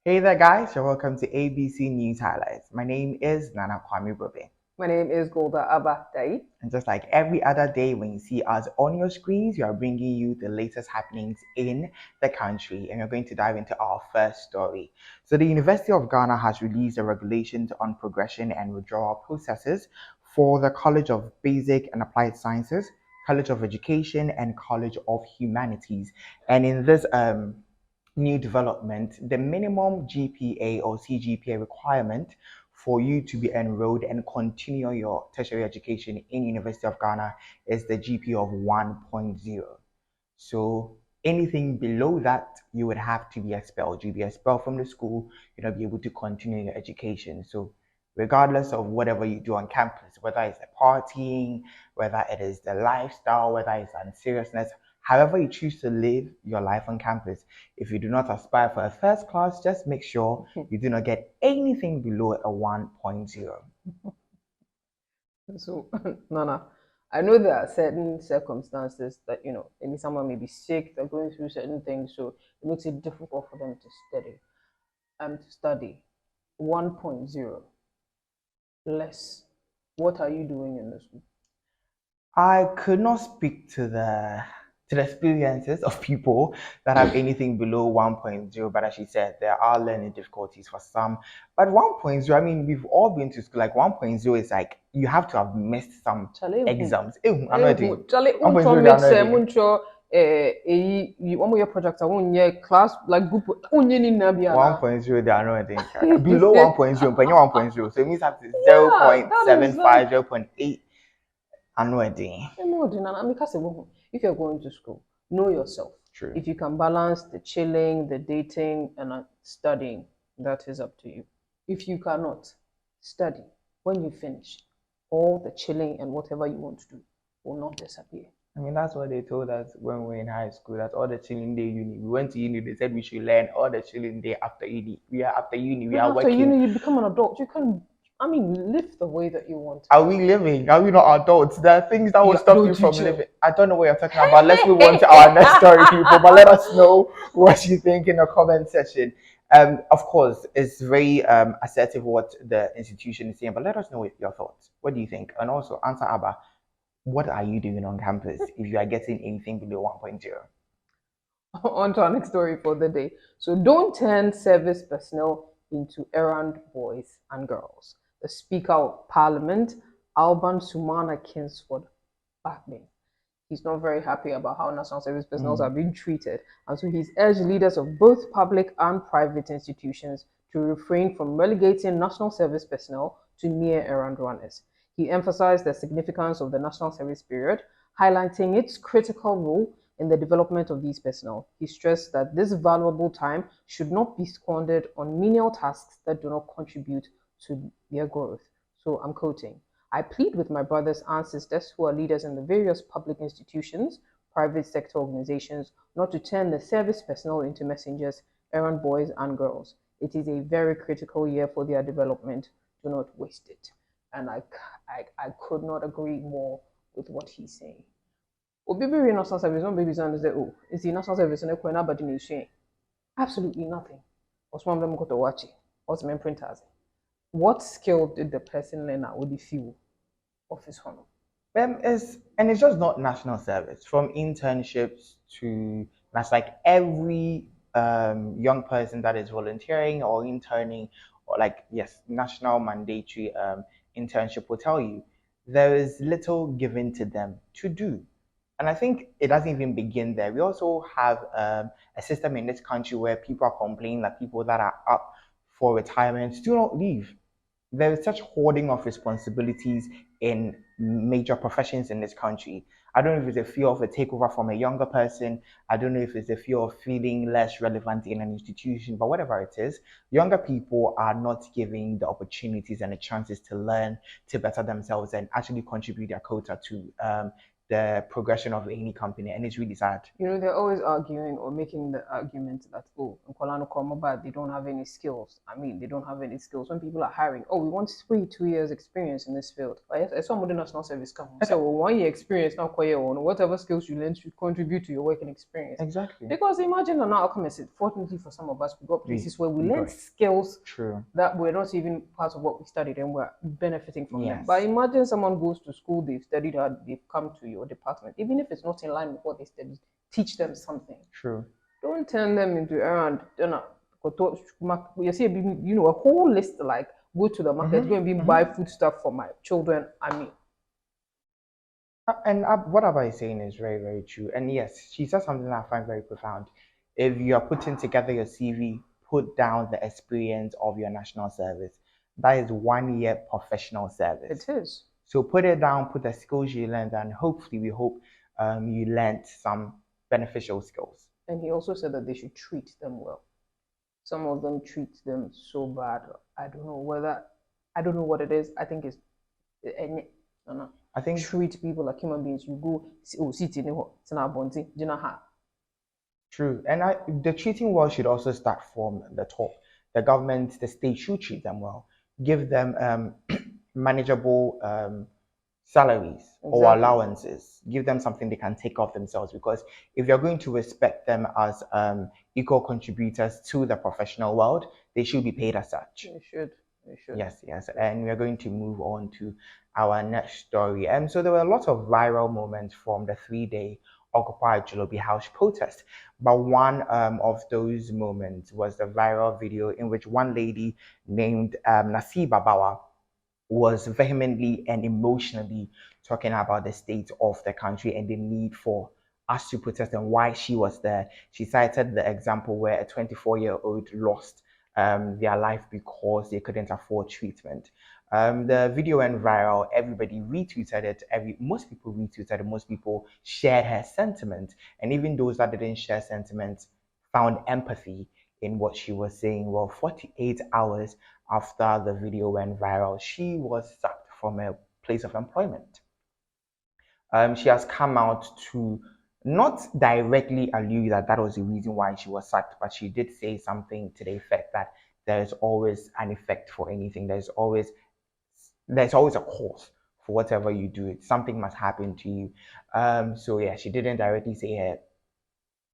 Hey there, guys. You're welcome to ABC News Highlights. My name is Nana Kwame Bobe. My name is Golda Abba Dai. And just like every other day, when you see us on your screens, we are bringing you the latest happenings in the country. And we're going to dive into our first story. So, the University of Ghana has released the regulations on progression and withdrawal processes for the College of Basic and Applied Sciences, College of Education, and College of Humanities. And in this new development, the minimum GPA or CGPA requirement for you to be enrolled and continue your tertiary education in University of Ghana is the GPA of 1.0. So anything below that, you would have to be expelled. You'll be expelled from the school, you'll not be able to continue your education. So regardless of whatever you do on campus, whether it's the partying, whether it is the lifestyle, whether it's seriousness, however you choose to live your life on campus, if you do not aspire for a first class, just make sure you do not get anything below a 1.0. So, Nana, I know there are certain circumstances that, maybe someone may be sick, they're going through certain things, so it makes it difficult for them to study. To study 1.0 less. What are you doing in this? I could not speak to the experiences of people that have anything below 1.0, but as she said, there are learning difficulties for some. But 1.0, I mean, we've all been to school. Like 1.0 is like you have to have missed some exams. I'm not doing. Charlie, 1.0 they are not doing. One more project, I won't class like group. 1.0 they are not doing. Below 1.0, but 1.0, so it means that 0.75, 0.8. I'm not doing. If you're going to school, know yourself. True. If you can balance the chilling, the dating, and studying, that is up to you. If you cannot, study. When you finish, all the chilling and whatever you want to do will not disappear. I mean, that's what they told us when we were in high school. That's all the chilling day uni. We went to uni. They said we should learn all the chilling day after uni. We are after uni. We are after working. Uni, you become an adult. You can, live the way that you want. Are we living? Are we not adults? There are things that will stop you from living. I don't know what you're talking about. Let's move on to our next story, people. But let us know what you think in the comment section. Of course, it's very assertive what the institution is saying, but let us know your thoughts. What do you think? And also, answer Abba, what are you doing on campus if you are getting anything below 1.0? On to our next story for the day. So don't turn service personnel into errand boys and girls. The Speaker of Parliament, Alban Sumana Kingsford Bagbin. He's not very happy about how national service personnel are being treated, and so he's urged leaders of both public and private institutions to refrain from relegating national service personnel to mere errand runners. He emphasized the significance of the national service period, highlighting its critical role in the development of these personnel. He stressed that this valuable time should not be squandered on menial tasks that do not contribute to their growth. So I'm quoting, I plead with my brothers and sisters who are leaders in the various public institutions, private sector organizations, not to turn the service personnel into messengers, errand boys and girls. It is a very critical year for their development. Do not waste it. And I could not agree more with what he's saying. Obibi national service, no babies understand, oh, is the national service and absolutely nothing. Osman them got to watch it. Osman printers. What skill did the person learn at with the few of his honor? It's just not national service. From internships to that's like every young person that is volunteering or interning or like yes, national mandatory internship will tell you there is little given to them to do. And I think it doesn't even begin there. We also have a system in this country where people are complaining that people that are up for retirement do not leave. There is such hoarding of responsibilities in major professions in this country. I don't know if it's a fear of a takeover from a younger person. I don't know if it's a fear of feeling less relevant in an institution, but whatever it is, younger people are not given the opportunities and the chances to learn, to better themselves, and actually contribute their quota to the progression of any company, and it's really sad. They're always arguing or making the argument that, oh, in Kolano Komaba, they don't have any skills. I mean, they don't have any skills. When people are hiring, oh, we want 2 years experience in this field. I saw modern national service come. So, well, 1 year experience now, whatever skills you learn should contribute to your working experience. Exactly. Because imagine an outcome is it. Fortunately for some of us, we got places where we learn got skills True. that were not even part of what we studied and we're benefiting from them. Yes. But imagine someone goes to school, they've studied hard, they've come to your department, even if it's not in line with what they studied, teach them something. True. Don't turn them into errand. You see, a whole list like go to the market, go and buy food stuff for my children. I mean, and what Abba is saying is very, very true. And yes, she said something that I find very profound. If you are putting together your CV, put down the experience of your national service. That is 1 year professional service. It is. So put it down, put the skills you learned, and hopefully we hope you learned some beneficial skills. And he also said that they should treat them well. Some of them treat them so bad. I don't know what it is. I think it's I think treat people like human beings. You go, sit in the true. And the treating well should also start from the top. The government, the state should treat them well. Give them manageable salaries or allowances. Give them something they can take off themselves. Because if you're going to respect them as equal contributors to the professional world, they should be paid as such. They should. Yes. And we're going to move on to our next story. So there were a lot of viral moments from the 3-day Occupy Jolobi House protest. But one of those moments was the viral video in which one lady named Nasiba Bawa was vehemently and emotionally talking about the state of the country and the need for us to protest and why she was there. She cited the example where a 24-year-old lost their life because they couldn't afford treatment. The video went viral. Everybody retweeted it. Most people retweeted it. Most people shared her sentiment. And even those that didn't share sentiment found empathy in what she was saying. Well, 48 hours after the video went viral, she was sacked from a place of employment. She has come out to not directly allude that that was the reason why she was sacked, but she did say something to the effect that there is always an effect for anything. There's always a cause for whatever you do. Something must happen to you. So yeah, she didn't directly say her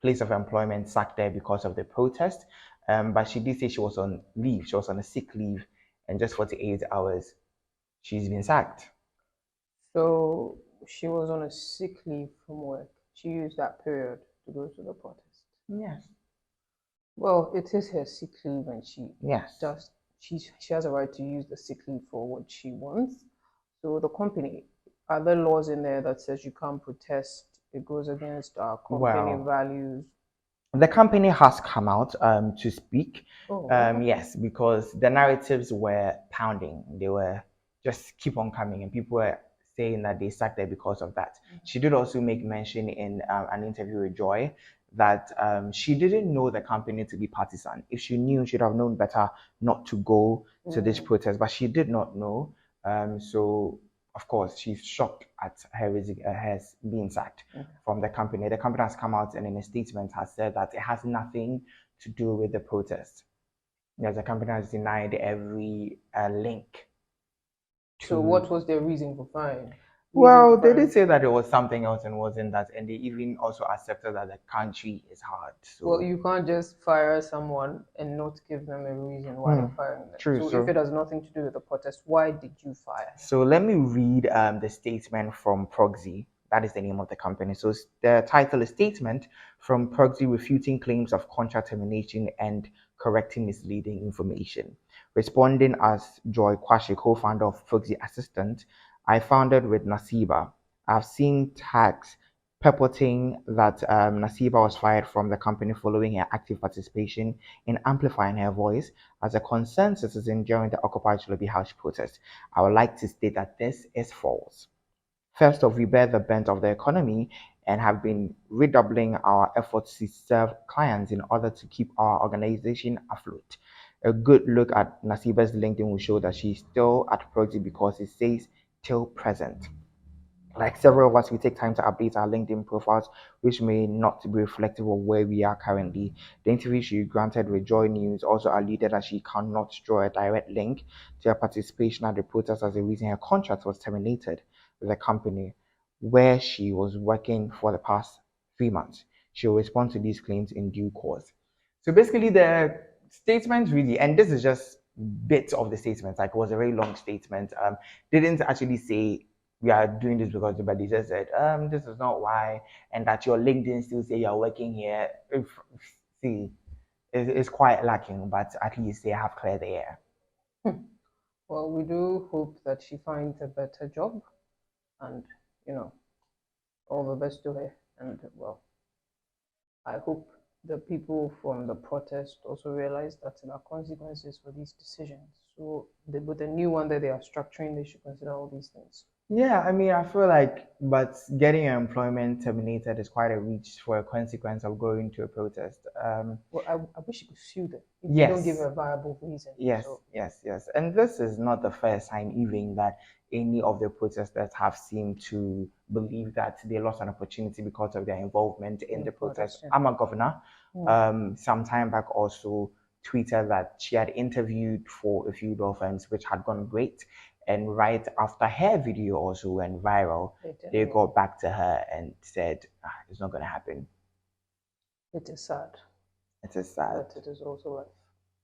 place of employment sacked there because of the protest, but she did say she was on leave. She was on a sick leave, and just 48 hours, she's been sacked. So she was on a sick leave from work. She used that period to go to the protest. Yes. Well, it is her sick leave, and she does. She has a right to use the sick leave for what she wants. So the company, are there laws in there that says you can't protest? It goes against our company values. The company has come out to speak. Oh, okay. Yes, because the narratives were pounding. They were just keep on coming, and people were saying that they sat there because of that. She did also make mention in an interview with Joy that she didn't know the company to be partisan. If she knew, she'd have known better not to go to this protest, but she did not know. So of course, she's shocked at her being sacked from the company. The company has come out and in a statement has said that it has nothing to do with the protest. Yes, the company has denied every link. So what was their reason for firing? Well, they did say that it was something else and wasn't that, and they even also accepted that the country is hard. So well, you can't just fire someone and not give them a reason why you're firing them. True. So if it has nothing to do with the protest, why did you fire? So let me read the statement from Proxy. That is the name of the company. So the title is Statement from Proxy Refuting Claims of Contract Termination and Correcting Misleading Information. Responding as Joy Kwashi, co-founder of Proxy Assistant, I founded with Nasiba. I've seen tags purporting that Nasiba was fired from the company following her active participation in amplifying her voice as a concerned citizen during the Occupy Jolobi House protest. I would like to state that this is false. First off, we bear the brunt of the economy and have been redoubling our efforts to serve clients in order to keep our organization afloat. A good look at Nasiba's LinkedIn will show that she's still at Proxy because it says till present. Like several of us, we take time to update our LinkedIn profiles, which may not be reflective of where we are currently. The interview she granted with Joy News also alluded that she cannot draw a direct link to her participation at the protest as the reason her contract was terminated with the company where she was working for the past 3 months. She will respond to these claims in due course. So basically, the statement really, and this is just bits of the statement, like it was a very long statement, didn't actually say we are doing this because the body just said, this is not why, and that your LinkedIn still say you're working here. See, it's quite lacking, but at least they have cleared the air. Well, we do hope that she finds a better job, and you know, all the best to her. And well, I hope the people from the protest also realize that there are consequences for these decisions. So, with the new one that they are structuring, they should consider all these things. Yeah, I mean, I feel like, but getting your employment terminated is quite a reach for a consequence of going to a protest. Well, I wish you could sue them if they don't give Yes, a viable reason. yes, So, yes, yes. And this is not the first time, even that any of the protesters have seemed to believe that they lost an opportunity because of their involvement in in the protest. protest, yeah. I'm a governor. Mm. Some time back also tweeted that she had interviewed for a few law firms, which had gone great. And right after her video also went viral, they Yeah. got back to her and said, it's not going to happen. It is sad, It is sad. but it is also life.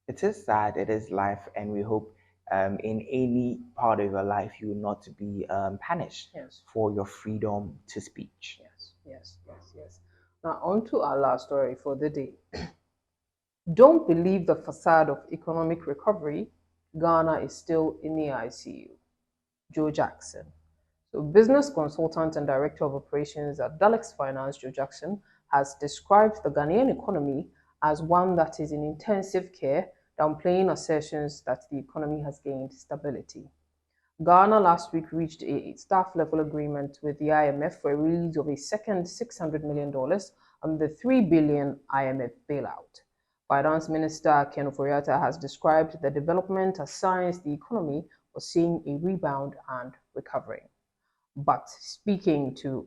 It is sad, it is life, and we hope in any part of your life you will not be punished Yes, for your freedom to speech. yes, yes, yes, yes. Now, on to our last story for the day. Don't believe the facade of economic recovery. Ghana is still in the ICU. Joe Jackson. So, business consultant and director of operations at Dalex Finance, Joe Jackson, has described the Ghanaian economy as one that is in intensive care, downplaying assertions that the economy has gained stability. Ghana last week reached a staff level agreement with the IMF for a release of a second $600 million on the $3 billion IMF bailout. Finance Minister Ken Oforiatta has described the development as signs the economy was seeing a rebound and recovering. But speaking to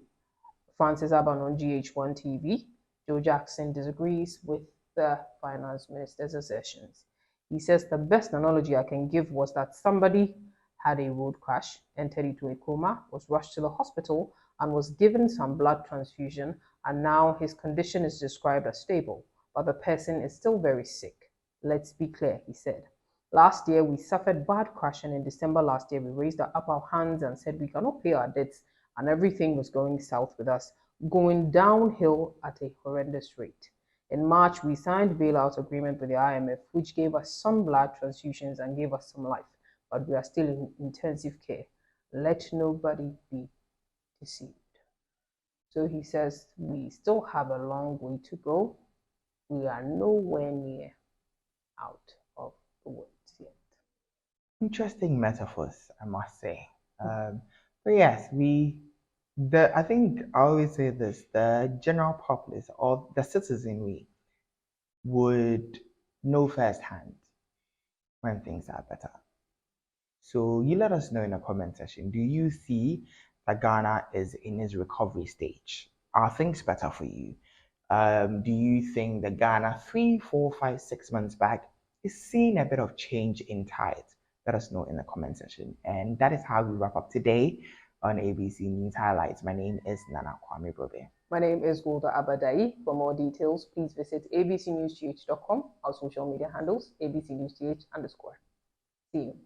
Francis Alban on GH1 TV, Joe Jackson disagrees with the finance minister's assertions. He says the best analogy I can give was that somebody had a road crash, entered into a coma, was rushed to the hospital, and was given some blood transfusion, and now his condition is described as stable, but the person is still very sick. Let's be clear, he said. Last year, we suffered bad crash, and in December last year, we raised up our hands and said we cannot pay our debts, and everything was going south with us, going downhill at a horrendous rate. In March, we signed bailout agreement with the IMF, which gave us some blood transfusions and gave us some life, but we are still in intensive care. Let nobody be deceived. So he says we still have a long way to go. We are nowhere near out of the woods yet. Interesting metaphors, I must say. But yes, I think I always say this: the general populace or the citizenry would know firsthand when things are better. So you let us know in the comment section. Do you see that Ghana is in its recovery stage? Are things better for you? Do you think that Ghana 3, 4, 5, 6 months back is seeing a bit of change in tides? Let us know in the comment section. And that is how we wrap up today on ABC News Highlights. My name is Nana Kwame Brobe. My name is Golda Abadai. For more details, please visit abcnewsgh.com, our social media handles, abcnewsgh_. See you.